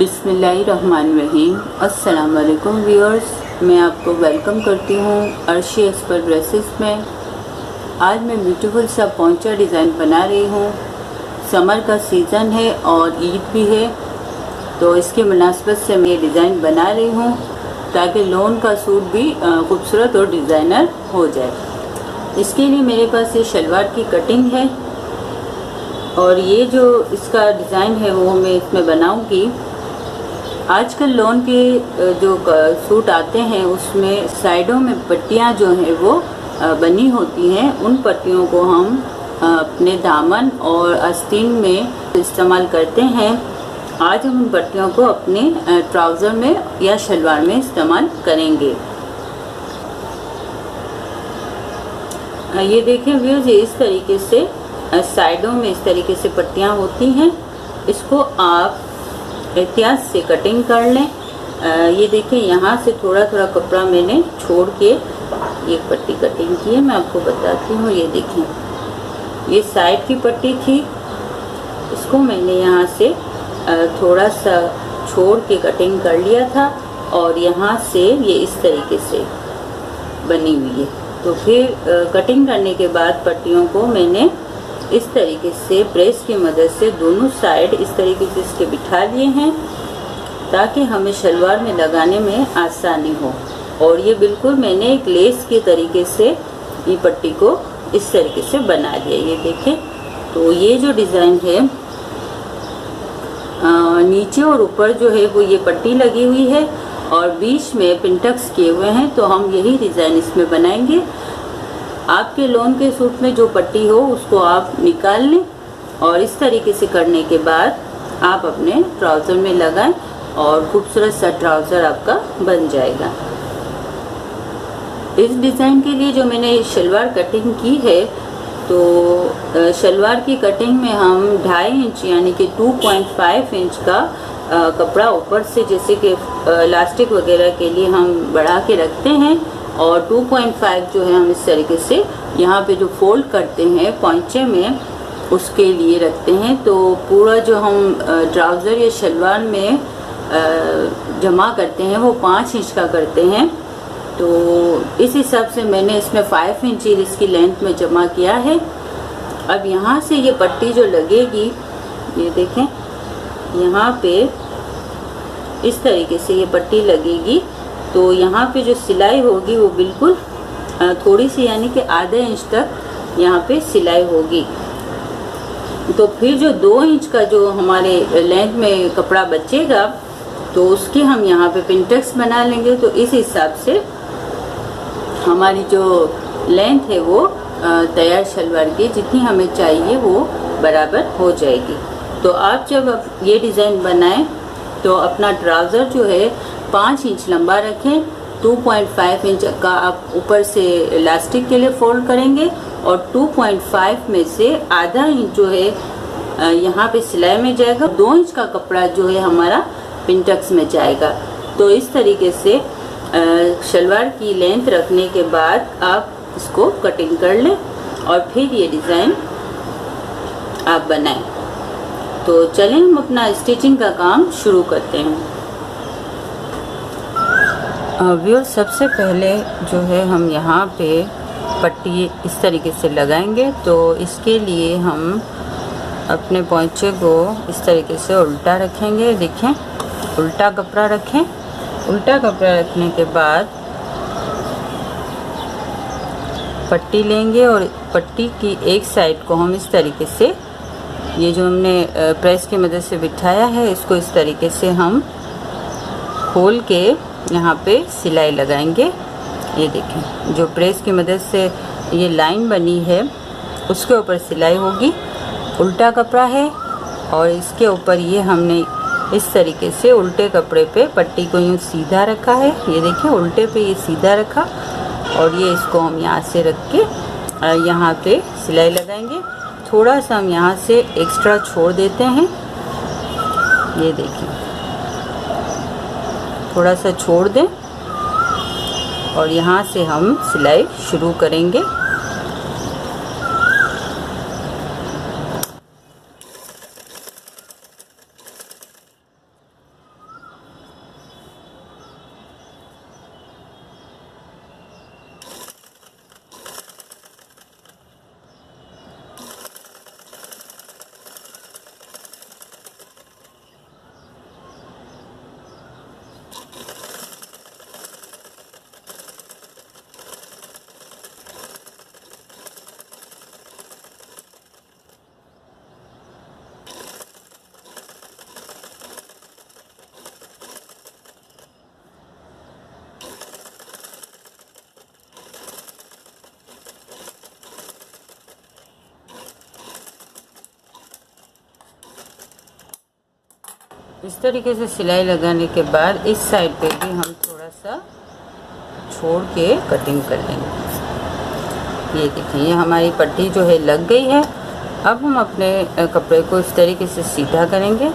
बिस्मिल्लाहिर्रहमानिर्रहीम। अस्सलाम वालेकुम व्यूअर्स, मैं आपको वेलकम करती हूँ अर्शी एक्सपर्ट ड्रेसेस में। आज मैं ब्यूटीफुल सा पोंचा डिज़ाइन बना रही हूँ। समर का सीज़न है और ईद भी है, तो इसके मुनासबत से मैं ये डिज़ाइन बना रही हूँ ताकि लॉन का सूट भी खूबसूरत और डिज़ाइनर हो जाए। इसके लिए मेरे पास ये शलवार की कटिंग है और ये जो इसका डिज़ाइन है वो मैं इसमें बनाऊंगी। आजकल लॉन के जो सूट आते हैं उसमें साइडों में पट्टियाँ जो हैं वो बनी होती हैं। उन पट्टियों को हम अपने दामन और आस्तीन में इस्तेमाल करते हैं। आज हम उन पट्टियों को अपने ट्राउज़र में या शलवार में इस्तेमाल करेंगे। ये देखें व्यूअर्स, ये इस तरीके से साइडों में इस तरीके से पट्टियाँ होती हैं। इसको आप एहतियात से कटिंग कर लें। ये देखें, यहाँ से थोड़ा थोड़ा कपड़ा मैंने छोड़ के ये पट्टी कटिंग की है। मैं आपको बताती हूँ। ये देखें, ये साइड की पट्टी थी, इसको मैंने यहाँ से थोड़ा सा छोड़ के कटिंग कर लिया था और यहाँ से ये इस तरीके से बनी हुई है। तो फिर कटिंग करने के बाद पट्टियों को मैंने इस तरीके से प्रेस की मदद से दोनों साइड इस तरीके से इसके बिठा लिए हैं ताकि हमें शलवार में लगाने में आसानी हो। और ये बिल्कुल मैंने एक लेस के तरीके से ये पट्टी को इस तरीके से बना लिया। ये देखें, तो ये जो डिज़ाइन है नीचे और ऊपर जो है वो ये पट्टी लगी हुई है और बीच में पिंटक्स किए हुए हैं। तो हम यही डिज़ाइन इसमें बनाएंगे। आपके लॉन के सूट में जो पट्टी हो उसको आप निकाल लें और इस तरीके से करने के बाद आप अपने ट्राउज़र में लगाएं और खूबसूरत सा ट्राउज़र आपका बन जाएगा। इस डिज़ाइन के लिए जो मैंने शलवार कटिंग की है, तो शलवार की कटिंग में हम 2.5 इंच यानी कि 2.5 इंच का कपड़ा ऊपर से, जैसे कि इलास्टिक वगैरह के लिए हम बढ़ा के रखते हैं, और 2.5 जो है हम इस तरीके से यहाँ पे जो फोल्ड करते हैं पोंचे में उसके लिए रखते हैं। तो पूरा जो हम ट्राउज़र या शलवार में जमा करते हैं वो 5 इंच का करते हैं। तो इस हिसाब से मैंने इसमें 5 इंच इसकी लेंथ में जमा किया है। अब यहाँ से ये पट्टी जो लगेगी, ये देखें, यहाँ पे इस तरीके से ये पट्टी लगेगी। तो यहाँ पे जो सिलाई होगी वो बिल्कुल थोड़ी सी यानी कि आधे इंच तक यहाँ पे सिलाई होगी। तो फिर जो 2 इंच का जो हमारे लेंथ में कपड़ा बचेगा तो उसकी हम यहाँ पे पिंटक्स बना लेंगे। तो इस हिसाब से हमारी जो लेंथ है वो तैयार शलवार की जितनी हमें चाहिए वो बराबर हो जाएगी। तो आप जब ये डिज़ाइन बनाएं तो अपना ट्राउज़र जो है 5 इंच लंबा रखें। 2.5 इंच का आप ऊपर से इलास्टिक के लिए फोल्ड करेंगे और 2.5 में से आधा इंच जो है यहाँ पे सिलाई में जाएगा। 2 इंच का कपड़ा जो है हमारा पिंटक्स में जाएगा। तो इस तरीके से शलवार की लेंथ रखने के बाद आप इसको कटिंग कर लें और फिर ये डिज़ाइन आप बनाएं। तो चलें हम अपना स्टिचिंग का काम शुरू करते हैं। व्यूअर्स, सबसे पहले जो है हम यहाँ पे पट्टी इस तरीके से लगाएंगे। तो इसके लिए हम अपने पोंचे को इस तरीके से उल्टा रखेंगे। देखें, उल्टा कपड़ा रखें। उल्टा कपड़ा रखने के बाद पट्टी लेंगे और पट्टी की एक साइड को हम इस तरीके से, ये जो हमने प्रेस की मदद से बिठाया है, इसको इस तरीके से हम खोल के यहाँ पे सिलाई लगाएंगे। ये देखें, जो प्रेस की मदद से ये लाइन बनी है उसके ऊपर सिलाई होगी। उल्टा कपड़ा है और इसके ऊपर ये हमने इस तरीके से उल्टे कपड़े पे पट्टी को यूँ सीधा रखा है। ये देखें, उल्टे पे ये सीधा रखा और ये इसको हम यहाँ से रख के यहाँ पे सिलाई लगाएंगे। थोड़ा सा हम यहाँ से एक्स्ट्रा छोड़ देते हैं। ये देखिए, थोड़ा सा छोड़ दें और यहाँ से हम सिलाई शुरू करेंगे। इस तरीके से सिलाई लगाने के बाद इस साइड पे भी हम थोड़ा सा छोड़ के कटिंग कर लेंगे। ये देखिए, ये हमारी पट्टी जो है लग गई है। अब हम अपने कपड़े को इस तरीके से सीधा करेंगे। ये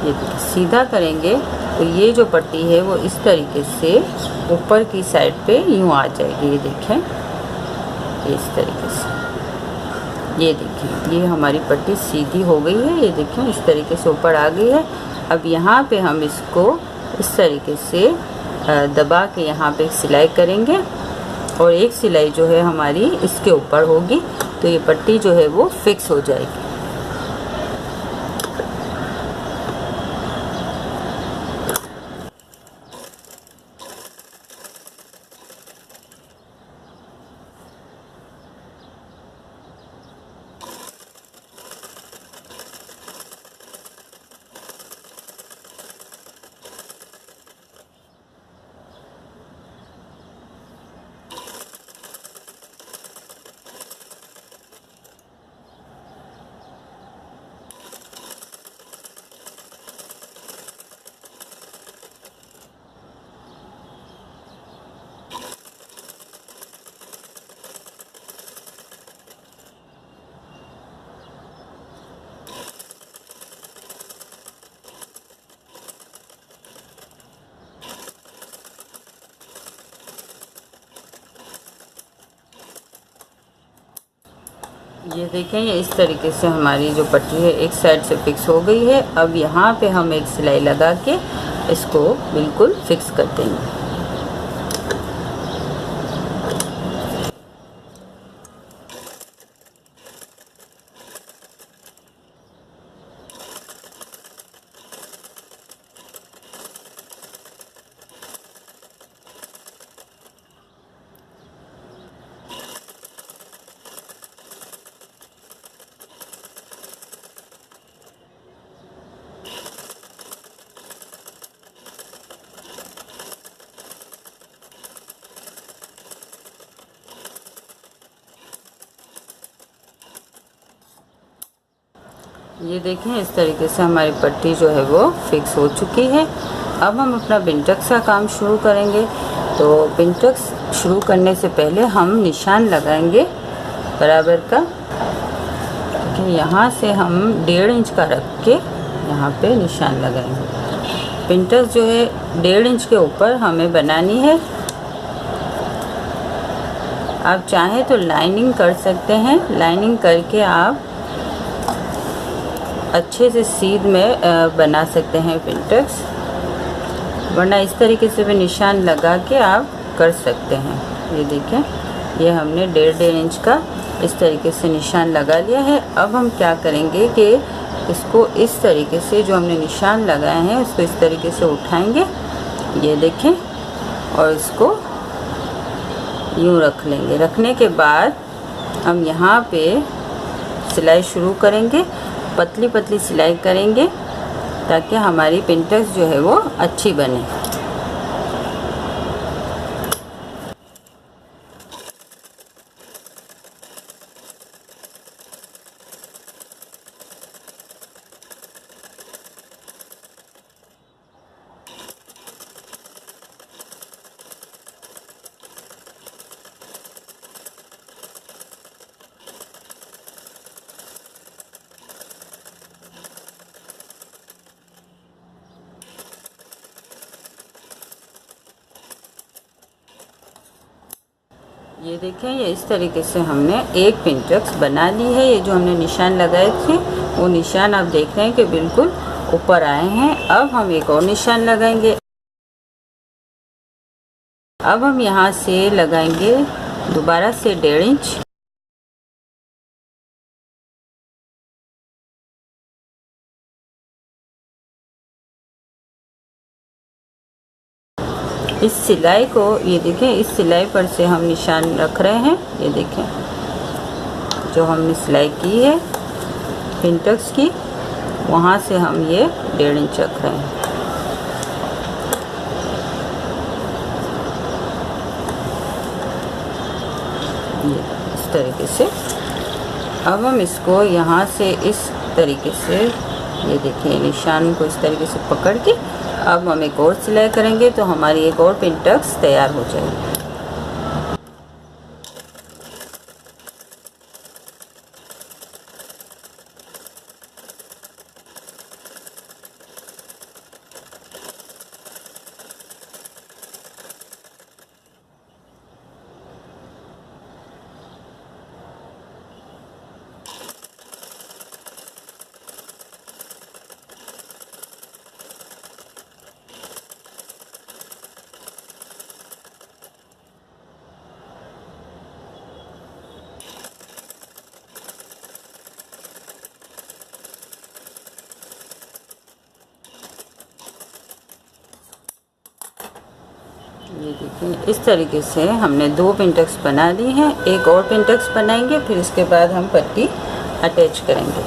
देखिए, सीधा करेंगे तो ये जो पट्टी है वो इस तरीके से ऊपर की साइड पे यूँ आ जाएगी। ये देखें, इस तरीके से। ये देखिए, ये हमारी पट्टी सीधी हो गई है। ये देखें, इस तरीके से ऊपर आ गई है। अब यहाँ पे हम इसको इस तरीके से दबा के यहाँ पे सिलाई करेंगे और एक सिलाई जो है हमारी इसके ऊपर होगी, तो ये पट्टी जो है वो फिक्स हो जाएगी। ये देखें, ये इस तरीके से हमारी जो पट्टी है एक साइड से फिक्स हो गई है। अब यहाँ पे हम एक सिलाई लगा के इसको बिल्कुल फिक्स कर देंगे। ये देखें, इस तरीके से हमारी पट्टी जो है वो फिक्स हो चुकी है। अब हम अपना पिनटक्स का काम शुरू करेंगे। तो पिनटक्स शुरू करने से पहले हम निशान लगाएंगे बराबर का। देखिए, यहाँ से हम 1.5 इंच का रख के यहाँ पे निशान लगाएंगे। पिनटक्स जो है 1.5 इंच के ऊपर हमें बनानी है। आप चाहें तो लाइनिंग कर सकते हैं। लाइनिंग करके आप अच्छे से सीध में बना सकते हैं पिनटक्स, वरना इस तरीके से भी निशान लगा के आप कर सकते हैं। ये देखें, ये हमने 1.5 इंच का इस तरीके से निशान लगा लिया है। अब हम क्या करेंगे कि इसको इस तरीके से जो हमने निशान लगाए हैं उसको इस तरीके से उठाएंगे। ये देखें, और इसको यूँ रख लेंगे। रखने के बाद हम यहाँ पे सिलाई शुरू करेंगे। पतली पतली सिलाई करेंगे ताकि हमारी पिनटक्स जो है वो अच्छी बने। ये देखें, ये इस तरीके से हमने एक पिनटक्स बना ली है। ये जो हमने निशान लगाए थे वो निशान आप देख रहे हैं कि बिल्कुल ऊपर आए हैं। अब हम एक और निशान लगाएंगे। अब हम यहाँ से लगाएंगे दोबारा से 1.5 इंच। इस सिलाई को, ये देखें, इस सिलाई पर से हम निशान रख रहे हैं। ये देखें, जो हमने सिलाई की है पिनटक्स की, वहाँ से हम ये 1.5 इंच रख रहे हैं। ये इस तरीके से अब हम इसको यहाँ से इस तरीके से, ये देखिए निशान को इस तरीके से पकड़ के अब हम एक और सिलाई करेंगे तो हमारी एक और पिन टक्स तैयार हो जाएगी। ये देखिए इस तरीके से हमने 2 पिन टक्स बना ली हैं। एक और पिन टक्स बनाएंगे, फिर इसके बाद हम पट्टी अटैच करेंगे।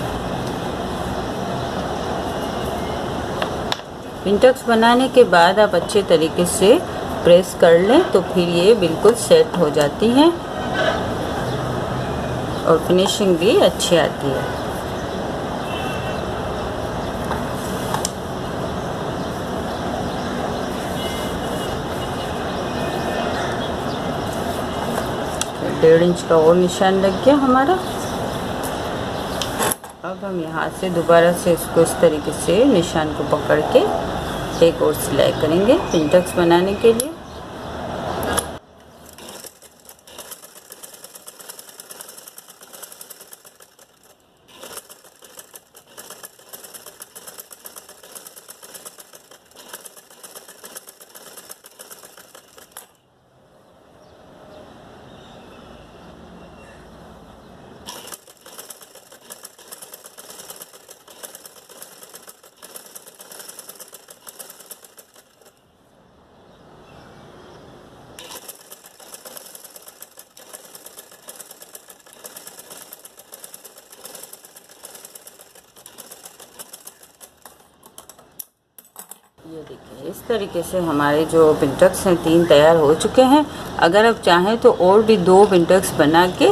पिन टक्स बनाने के बाद आप अच्छे तरीके से प्रेस कर लें तो फिर ये बिल्कुल सेट हो जाती हैं और फिनिशिंग भी अच्छी आती है। डेढ़ इंच का और निशान लग गया हमारा। अब हम यहाँ से दोबारा से इसको इस तरीके से निशान को पकड़ के एक और सिलाई करेंगे पिन टक्स बनाने के लिए। ये देखिए इस तरीके से हमारे जो पिन टक्स हैं 3 तैयार हो चुके हैं। अगर आप चाहें तो और भी 2 पिन टक्स बना के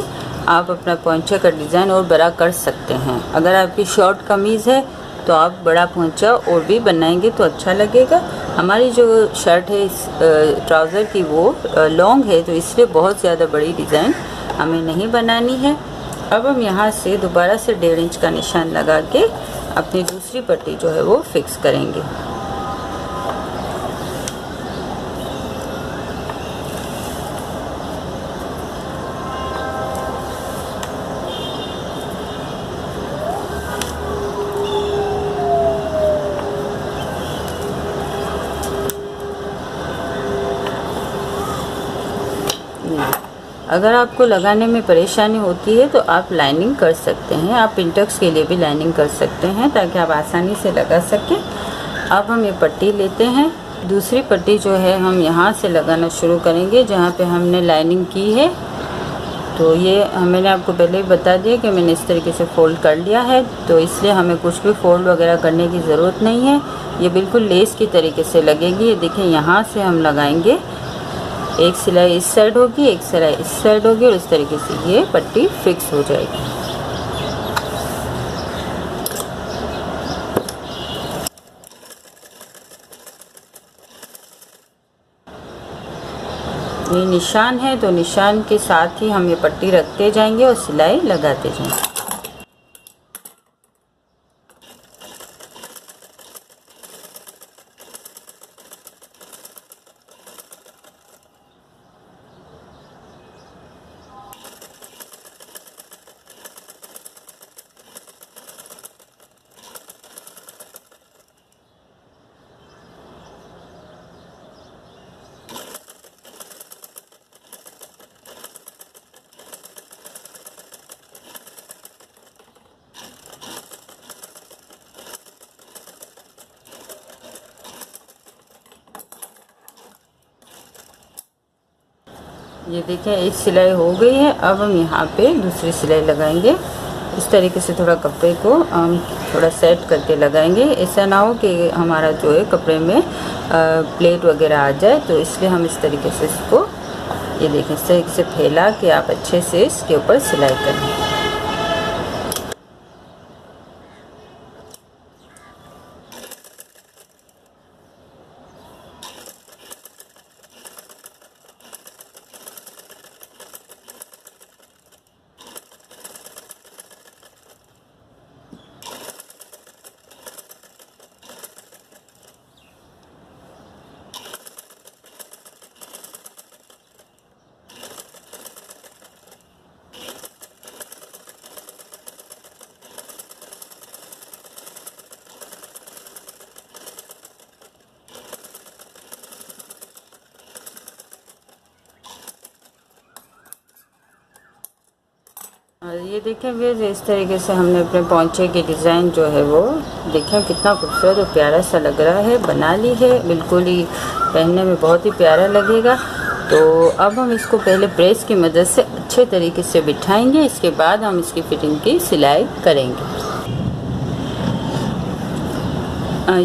आप अपना पोंचा का डिज़ाइन और बड़ा कर सकते हैं। अगर आपकी शॉर्ट कमीज़ है तो आप बड़ा पोंचा और भी बनाएंगे तो अच्छा लगेगा। हमारी जो शर्ट है इस ट्राउज़र की वो लॉन्ग है तो इसलिए बहुत ज़्यादा बड़ी डिज़ाइन हमें नहीं बनानी है। अब हम यहाँ से दोबारा से 1.5 इंच का निशान लगा के अपनी दूसरी पट्टी जो है वो फिक्स करेंगे। अगर आपको लगाने में परेशानी होती है तो आप लाइनिंग कर सकते हैं। आप पिन टक्स के लिए भी लाइनिंग कर सकते हैं ताकि आप आसानी से लगा सकें। अब हम ये पट्टी लेते हैं। दूसरी पट्टी जो है हम यहाँ से लगाना शुरू करेंगे जहाँ पे हमने लाइनिंग की है। तो ये मैंने आपको पहले ही बता दिया कि मैंने इस तरीके से फ़ोल्ड कर लिया है, तो इसलिए हमें कुछ भी फ़ोल्ड वगैरह करने की ज़रूरत नहीं है। ये बिल्कुल लेस की तरीके से लगेगी। ये देखिए यहाँ से हम लगाएंगे, एक सिलाई इस साइड होगी, एक सिलाई इस साइड होगी और इस तरीके से ये पट्टी फिक्स हो जाएगी। ये निशान है तो निशान के साथ ही हम ये पट्टी रखते जाएंगे और सिलाई लगाते जाएंगे। ये देखें एक सिलाई हो गई है। अब हम यहाँ पे दूसरी सिलाई लगाएंगे। इस तरीके से थोड़ा कपड़े को हम थोड़ा सेट करके लगाएंगे। ऐसा ना हो कि हमारा जो है कपड़े में प्लेट वगैरह आ जाए, तो इसलिए हम इस तरीके से इसको, ये देखें इस तरीके से फैला के आप अच्छे से इसके ऊपर सिलाई करें। और ये देखें व्यूअर्स, इस तरीके से हमने अपने पोंचे की डिज़ाइन जो है वो देखें कितना खूबसूरत और प्यारा सा लग रहा है, बना ली है। बिल्कुल ही पहनने में बहुत ही प्यारा लगेगा। तो अब हम इसको पहले प्रेस की मदद से अच्छे तरीके से बिठाएंगे, इसके बाद हम इसकी फिटिंग की सिलाई करेंगे।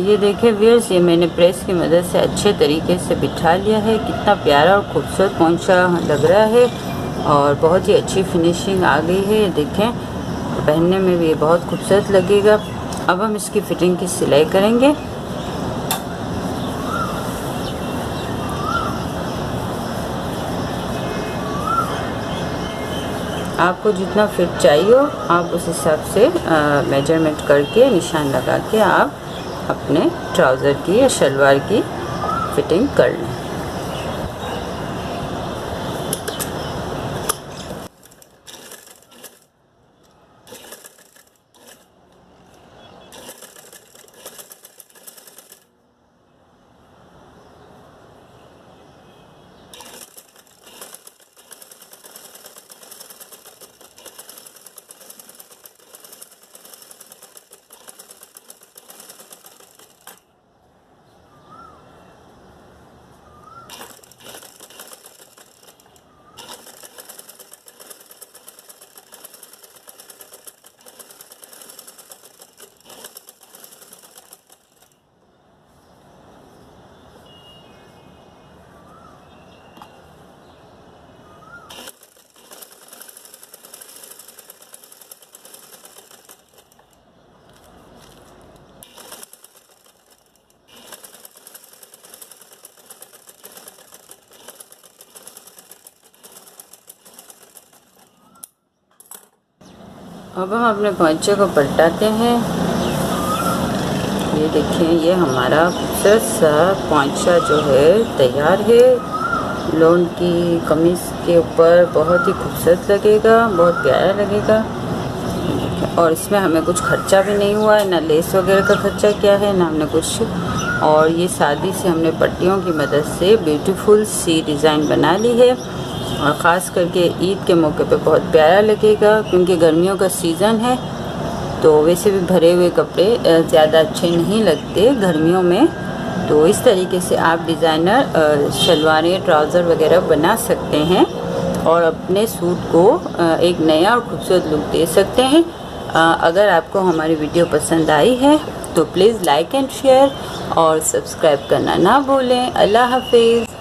ये देखें व्यूअर्स, ये मैंने प्रेस की मदद से अच्छे तरीके से बिठा लिया है। कितना प्यारा और खूबसूरत पोंचा लग रहा है और बहुत ही अच्छी फिनिशिंग आ गई है। ये देखें, पहनने में भी ये बहुत खूबसूरत लगेगा। अब हम इसकी फिटिंग की सिलाई करेंगे। आपको जितना फिट चाहिए हो आप उस हिसाब से मेजरमेंट करके निशान लगा के आप अपने ट्राउज़र की या शलवार की फिटिंग कर लें। अब हम अपने पोंचे को पलटाते हैं। ये देखिए, ये हमारा खूबसूरत सा पोंचा जो है तैयार है। लोन की कमीज़ के ऊपर बहुत ही खूबसूरत लगेगा, बहुत प्यारा लगेगा। और इसमें हमें कुछ खर्चा भी नहीं हुआ है, ना लेस वगैरह का खर्चा किया है, ना हमने कुछ। और ये सादी से हमने पट्टियों की मदद से ब्यूटीफुल सी डिज़ाइन बना ली है और ख़ास करके ईद के मौके पे बहुत प्यारा लगेगा, क्योंकि गर्मियों का सीज़न है। तो वैसे भी भरे हुए कपड़े ज़्यादा अच्छे नहीं लगते गर्मियों में। तो इस तरीके से आप डिज़ाइनर शलवारें, ट्राउज़र वगैरह बना सकते हैं और अपने सूट को एक नया और खूबसूरत लुक दे सकते हैं। अगर आपको हमारी वीडियो पसंद आई है तो प्लीज़ लाइक एंड शेयर और सब्सक्राइब करना ना भूलें। अल्लाह हाफिज़।